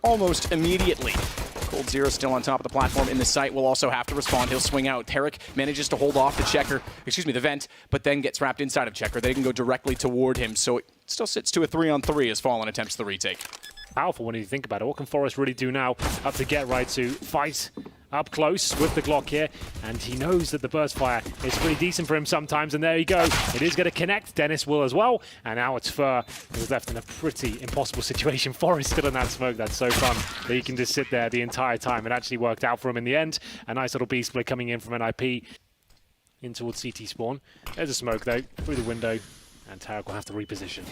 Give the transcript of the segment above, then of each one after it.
almost immediately. Cold Zero still on top of the platform in the site, will also have to respond. He'll swing out. Tarek manages to hold off the checker, the vent, but then gets wrapped inside of checker. They can go directly toward him, so it still sits to a 3-on-3 as Fallen attempts the retake. Powerful when you think about it. What can Forest really do now? Up to get right to fight up close with the Glock here, and he knows that the burst fire is pretty decent for him sometimes, and there you go. It is going to connect. Dennis will as well, and now it's Fur who was left in a pretty impossible situation. Forest still in that smoke. That's so fun that he can just sit there the entire time. It actually worked out for him in the end. A nice little B split coming in from NiP in towards CT spawn. There's a smoke though, through the window, and Tarek will have to reposition.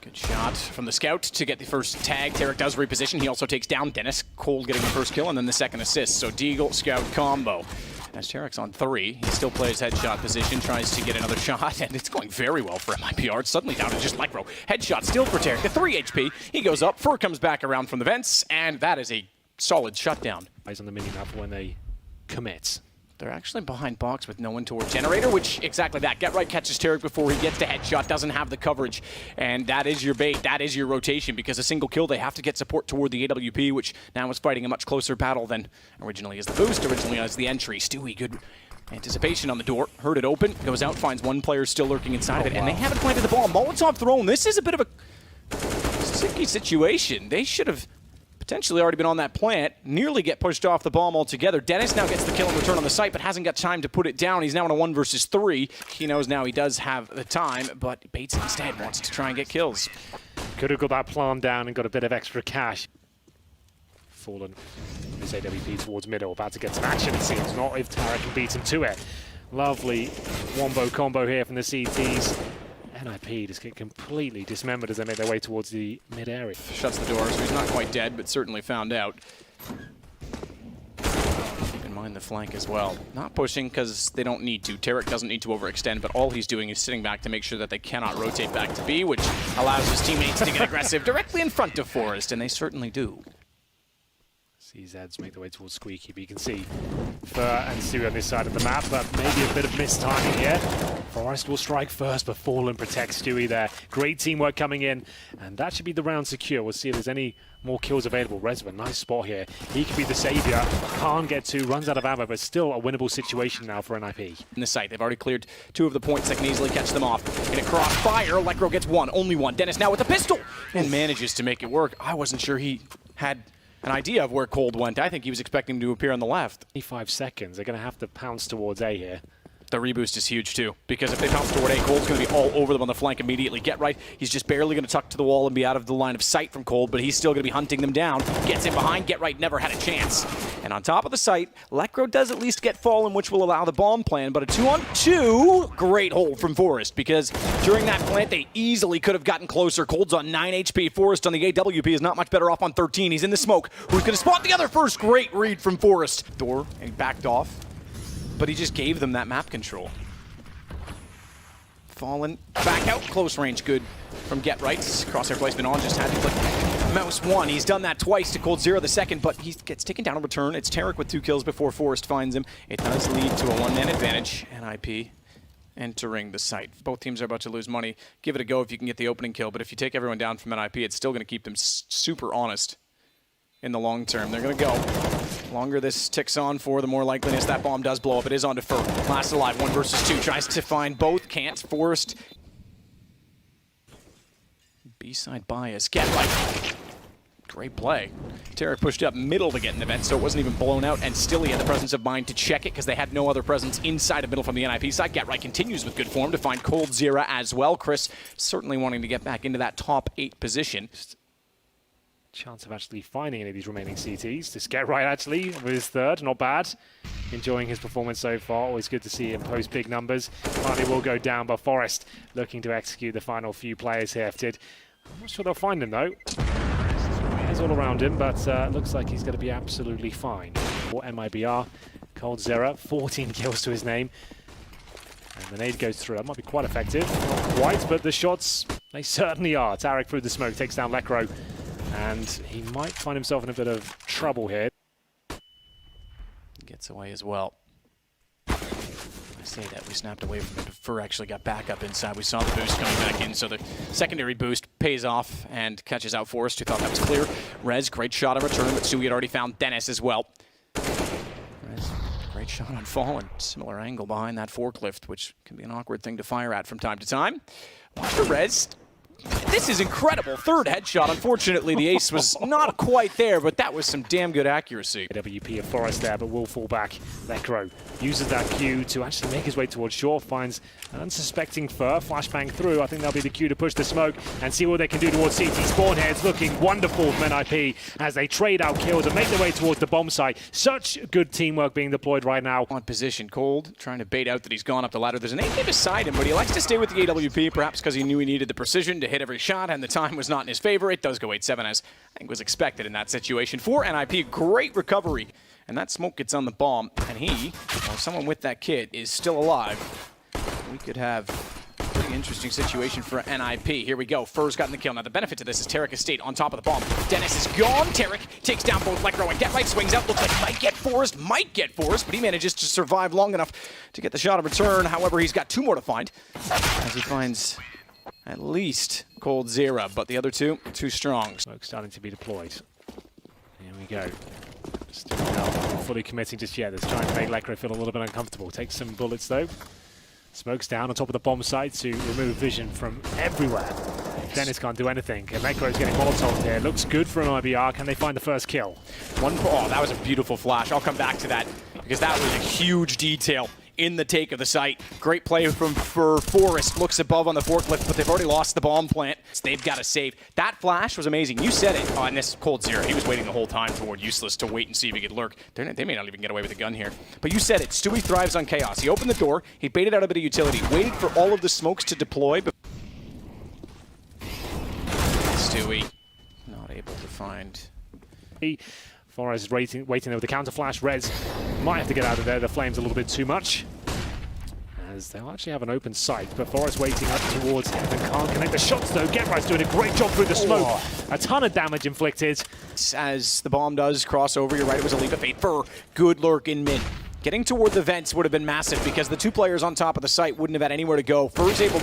Good shot from the scout to get the first tag. Tarek does reposition. He also takes down Dennis. Cold getting the first kill and then the second assist. So Deagle, Scout combo. As Tarek's on 3, he still plays headshot position, tries to get another shot, and it's going very well for MIBR. It's suddenly down to just Lycro. Headshot still for Tarek. The 3 HP. He goes up. Fur comes back around from the vents, and that is a solid shutdown. Eyes on the mini-map when they commit. They're actually behind box with no one toward Generator, which exactly that. Get right catches Tarek before he gets to headshot, doesn't have the coverage. And that is your bait, that is your rotation, because a single kill, they have to get support toward the AWP, which now is fighting a much closer battle than originally as the boost, originally as the entry. Stewie, good anticipation on the door, heard it open, goes out, finds one player still lurking inside of it, and they haven't planted the bomb. Molotov thrown, this is a bit of a sticky situation. They should have potentially already been on that plant, nearly get pushed off the bomb altogether. Dennis now gets the kill and return on the site, but hasn't got time to put it down. He's now in a 1 versus 3. He knows now he does have the time, but Bates instead wants to try and get kills. Could have got that plant down and got a bit of extra cash. Fallen his AWP towards middle, about to get some action it seems, not if Tarek can beat him to it. Lovely wombo combo here from the CTs. NiP just get completely dismembered as they make their way towards the mid-area. Shuts the door, so he's not quite dead, but certainly found out. Keep in mind the flank as well. Not pushing because they don't need to. Tarek doesn't need to overextend, but all he's doing is sitting back to make sure that they cannot rotate back to B, which allows his teammates to get aggressive directly in front of Forest, and they certainly do. CZs make their way towards Squeaky, but you can see Fur and Stewie on this side of the map, but maybe a bit of mistiming here. Forest will strike first, but Fallen protects Stewie there. Great teamwork coming in, and that should be the round secure. We'll see if there's any more kills available. Reservoir, nice spot here. He could be the savior. Can't get to, runs out of ammo, but still a winnable situation now for NiP. In the site, they've already cleared 2 of the points that can easily catch them off. In a crossfire, Electro gets 1, only 1. Dennis now with a pistol, and manages to make it work. I wasn't sure he had an idea of where Cold went. I think he was expecting him to appear on the left. 25 seconds. They're going to have to pounce towards A here. The reboost is huge too, because if they pounce toward A, Cold's going to be all over them on the flank immediately. Get right, he's just barely going to tuck to the wall and be out of the line of sight from Cold, but he's still going to be hunting them down. Gets in behind, Get right never had a chance. And on top of the site, Lecro does at least get Fallen, which will allow the bomb plan, but a 2-on-2, great hold from Forest, because during that plant, they easily could have gotten closer. Cold's on 9 HP, Forest on the AWP is not much better off on 13. He's in the smoke. Who's going to spot the other first? Great read from Forest. Door, and he backed off, but he just gave them that map control. Fallen back out, close range, good from Get Right. Crosshair placement on, just had to click mouse 1. He's done that twice to Cold Zero the second, but he gets taken down in return. It's Tarek with 2 kills before Forest finds him. It does lead to a 1-man advantage. NiP entering the site. Both teams are about to lose money. Give it a go if you can get the opening kill, but if you take everyone down from NiP, it's still going to keep them super honest in the long term. They're going to go. Longer this ticks on for, the more likeliness that bomb does blow up. It is on to Fur. Last alive, 1 versus 2. Tries to find both, can't. Forest. B-side bias. Get right. Great play. Tarek pushed up middle to get in the vent, so it wasn't even blown out, and still he had the presence of mind to check it because they had no other presence inside of middle from the NiP side. Get right continues with good form to find Cold Zero as well. Chris certainly wanting to get back into that top 8 position. Chance of actually finding any of these remaining CTs. Just Get right actually with his 3rd, not bad. Enjoying his performance so far. Always good to see him post big numbers. Finally will go down, but Forest looking to execute the final few players here. I'm not sure they'll find him though. He's all around him, but looks like he's going to be absolutely fine. For MIBR, Cold Zero, 14 kills to his name. And the nade goes through. That might be quite effective. Not quite, but the shots, they certainly are. Tarek through the smoke, takes down Lecro. And he might find himself in a bit of trouble here. Gets away as well. say that we snapped away from it, but Fur actually got back up inside. We saw the boost coming back in, so the secondary boost pays off and catches out Forrest, who thought that was clear. Rez, great shot on return, but Sui had already found Dennis as well. Rez, great shot on Fallen. Similar angle behind that forklift, which can be an awkward thing to fire at from time to time. Watch for Rez. This is incredible. Third headshot. Unfortunately, the ace was not quite there, but that was some damn good accuracy. AWP of Forrest there, but will fall back. Lekro uses that cue to actually make his way towards shore, finds an unsuspecting Fur, flashbang through. I think that'll be the cue to push the smoke and see what they can do towards CT. Spawnheads looking wonderful from NiP as they trade out kills and make their way towards the bomb site. Such good teamwork being deployed right now. On position, Cold, trying to bait out that he's gone up the ladder. There's an AK beside him, but he likes to stay with the AWP, perhaps because he knew he needed the precision to hit every shot, and the time was not in his favor. It does go 8-7, as I think was expected in that situation. For NiP, great recovery. And that smoke gets on the bomb, and he, or someone with that kit, is still alive. We could have a pretty interesting situation for NiP. Here we go. Fur's gotten the kill. Now, the benefit to this is Tarek is stayed on top of the bomb. Dennis is gone. Tarek takes down both Lekro and Get Right. Swings out. Looks like might get Forrest, but he manages to survive long enough to get the shot of return. However, he's got two more to find, as he finds at least Cold Zera, but the other two, too strong. Smoke starting to be deployed. Here we go. Still not fully committing just yet. It's trying to make Lekro feel a little bit uncomfortable. Takes some bullets though. Smokes down on top of the bomb site to remove vision from everywhere. Dennis can't do anything. And Lekro's getting Molotov here. Looks good for an MIBR. Can they find the first kill? Oh, that was a beautiful flash. I'll come back to that because that was a huge detail in the take of the site. Great play from Forrest. Looks above on the forklift, but they've already lost the bomb plant. They've got to save. That flash was amazing. You said it. Oh, and this Cold Zera, he was waiting the whole time toward Useless to wait and see if he could lurk. They may not even get away with a gun here. But you said it. Stewie thrives on chaos. He opened the door. He baited out a bit of utility. Waited for all of the smokes to deploy. But Stewie not able to find. Forrest is waiting there with the counter flash. Rez might have to get out of there. The flame's a little bit too much, as they'll actually have an open sight. But Forrest waiting up towards him and can't connect the shots though. Get Right's doing a great job through the smoke. Oh. A ton of damage inflicted. As the bomb does cross over, you're right, it was a leap of faith. Fur, good lurk in mid. Getting toward the vents would have been massive because the two players on top of the site wouldn't have had anywhere to go. Fur's enabled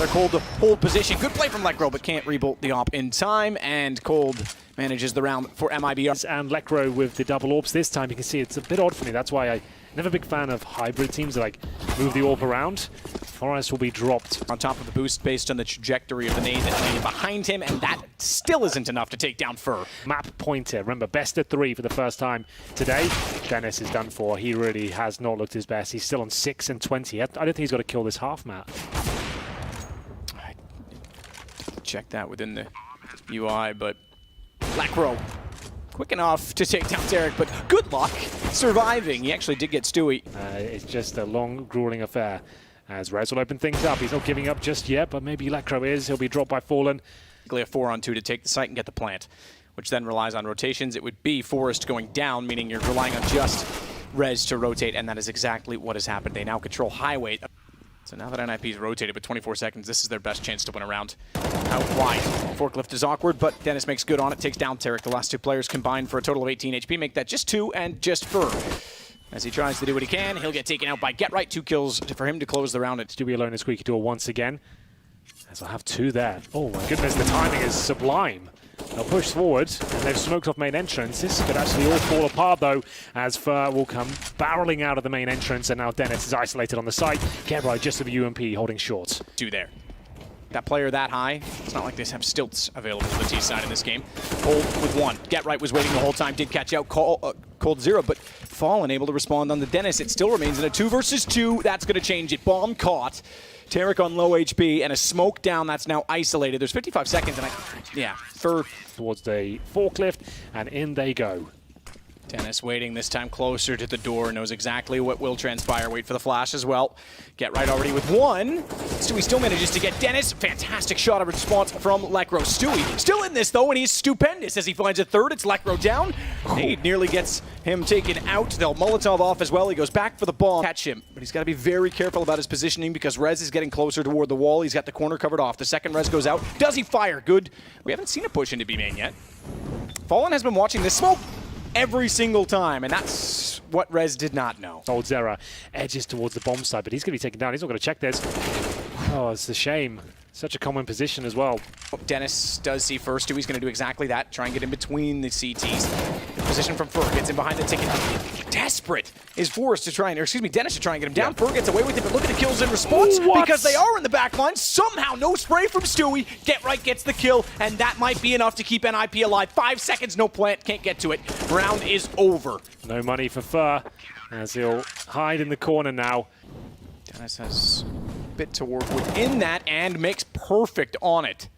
Cold to hold position. Good play from Lekro, but can't rebolt the op in time. And Cold manages the round for MIBR. And Lekro with the double orbs this time. You can see it's a bit odd for me. That's why I'm never a big fan of hybrid teams that like move the orb around. Forrest will be dropped on top of the boost based on the trajectory of the nade that landed behind him, and that still isn't enough to take down Fur. Map pointer. Remember, best of 3 for the first time today. Dennis is done for. He really has not looked his best. He's still on 6 and 20. I don't think he's got to kill this half map. I checked that within the UI, but Lekro quick enough to take down Tarek, but good luck surviving. He actually did get Stewie. It's just a long, grueling affair. As Rez will open things up. He's not giving up just yet, but maybe Lekro is. He'll be dropped by Fallen. A 4-on-2 to take the site and get the plant, which then relies on rotations. It would be Forrest going down, meaning you're relying on just Rez to rotate, and that is exactly what has happened. They now control highway. So now that NiP's rotated with 24 seconds, this is their best chance to win a round. Out wide. Forklift is awkward, but Dennis makes good on it, takes down Tarek. The last two players combined for a total of 18 HP, make that just 2 and just Fur. As he tries to do what he can, he'll get taken out by Get Right. 2 kills for him to close the round. Stewie alone in Squeaky Door once again. As I'll have 2 there. Oh my goodness, the timing is sublime. They'll push forward, and they've smoked off main entrance. This could actually all fall apart though, as Fur will come barreling out of the main entrance, and now Dennis is isolated on the site. Get Right just with UMP holding short. 2 there. That player that high, it's not like they have stilts available to the T side in this game. Cold with 1. Get Right was waiting the whole time, did catch out Cold Zera, but Fallen able to respond on the Dennis. It still remains in a 2 versus 2. That's going to change it. Bomb caught. Tarek on low HP, and a smoke down that's now isolated. There's 55 seconds, and Fur towards the forklift, and in they go. Dennis waiting this time closer to the door, knows exactly what will transpire. Wait for the flash as well. Get Right already with 1. Stewie still manages to get Dennis. Fantastic shot of response from Lekro. Stewie still in this though, and he's stupendous as he finds a 3rd. It's Lekro down. Nade nearly gets him taken out. They'll Molotov off as well. He goes back for the bomb. Catch him, but he's got to be very careful about his positioning because Rez is getting closer toward the wall. He's got the corner covered off. The second Rez goes out. Does he fire? Good. We haven't seen a push into B main yet. Fallen has been watching this smoke every single time, and that's what Rez did not know. Old Zera edges towards the bomb side, but he's going to be taken down. He's not going to check this. Oh, it's a shame. Such a common position as well. Dennis does see first. He's going to do exactly that. Try and get in between the CTs. The position from Fer gets in behind the ticket. Desperate is forced to try and, or excuse me, Dennis to try and get him down. Fer gets away with it, but look at the kills in response because they are in the back line. Somehow, no spray from Stewie. Get right gets the kill, and that might be enough to keep NiP alive. 5 seconds, no plant, can't get to it. Round is over. No money for Fer, as he'll hide in the corner now. Dennis has a bit to work with in that and makes perfect on it.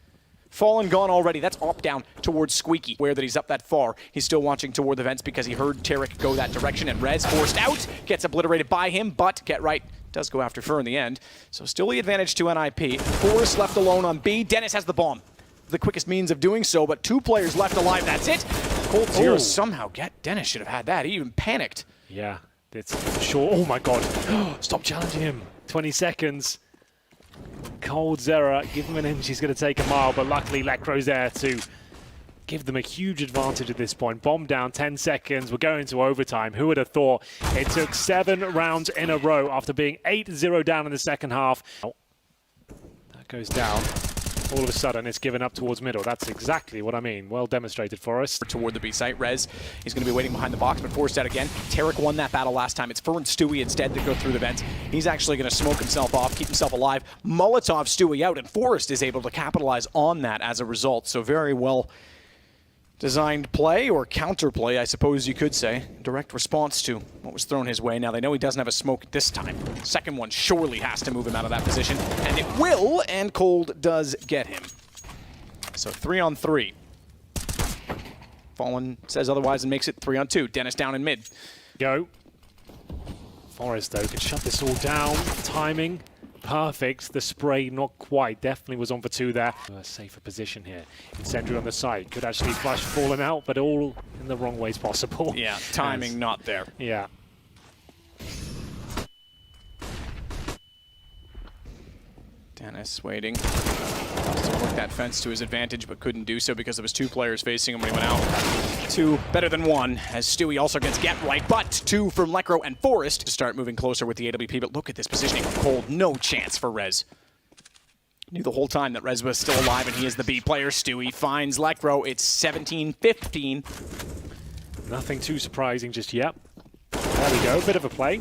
Fallen gone already. That's up down towards Squeaky. Aware that he's up that far. He's still watching toward the vents because he heard Tarek go that direction, and Rez forced out. Gets obliterated by him, but Get Right does go after Fer in the end. So still the advantage to NiP. Forrest left alone on B. Dennis has the bomb. The quickest means of doing so, but 2 players left alive. That's it. Cold Zero somehow get. Dennis should have had that. He even panicked. Yeah, it's sure. Oh my god. Stop challenging him. 20 seconds. Cold Zera, give him an inch, he's going to take a mile, but luckily Lecro's there to give them a huge advantage at this point. Bomb down, 10 seconds, we're going to overtime. Who would have thought? It took 7 rounds in a row after being 8-0 down in the second half. That goes down. All of a sudden, it's given up towards middle. That's exactly what I mean. Well demonstrated for us. Toward the B site, Rez, he's going to be waiting behind the box, but forced out again. Tarek won that battle last time. It's Fer and Stewie instead that go through the vents. He's actually going to smoke himself off, keep himself alive. Molotov Stewie out, and Forrest is able to capitalize on that as a result. So very well designed play, or counterplay, I suppose you could say. Direct response to what was thrown his way. Now they know he doesn't have a smoke this time. Second one surely has to move him out of that position, and it will, and Cold does get him. So 3 on 3. Fallen says otherwise and makes it 3 on 2. Dennis down in mid. Go. Forrest, though, can shut this all down. Timing. Perfect. The spray, not quite. Definitely was on for 2 there. A safer position here. Incendiary on the side. Could actually flush Fallen out, but all in the wrong ways possible. Yeah, timing not there. Yeah. Dennis waiting. To work that fence to his advantage, but couldn't do so because there was 2 players facing him when he went out. 2 better than 1, as Stewie also gets Get Right, but 2 from Lecro and Forrest to start moving closer with the AWP. But look at this positioning from Cold. No chance for Rez. Knew the whole time that Rez was still alive, and he is the B player. Stewie finds Lecro. It's 17-15. Nothing too surprising just yet. There we go. Bit of a play.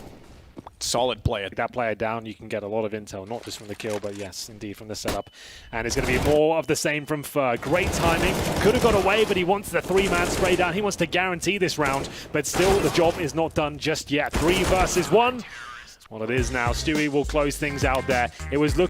Solid play. That player down, you can get a lot of intel, not just from the kill, but yes, indeed, from the setup. And it's going to be more of the same from Fer. Great timing. Could have got away, but he wants the 3-man spray down. He wants to guarantee this round, but still, the job is not done just yet. 3 versus 1. Well, it is now. Stewie will close things out there. It was looking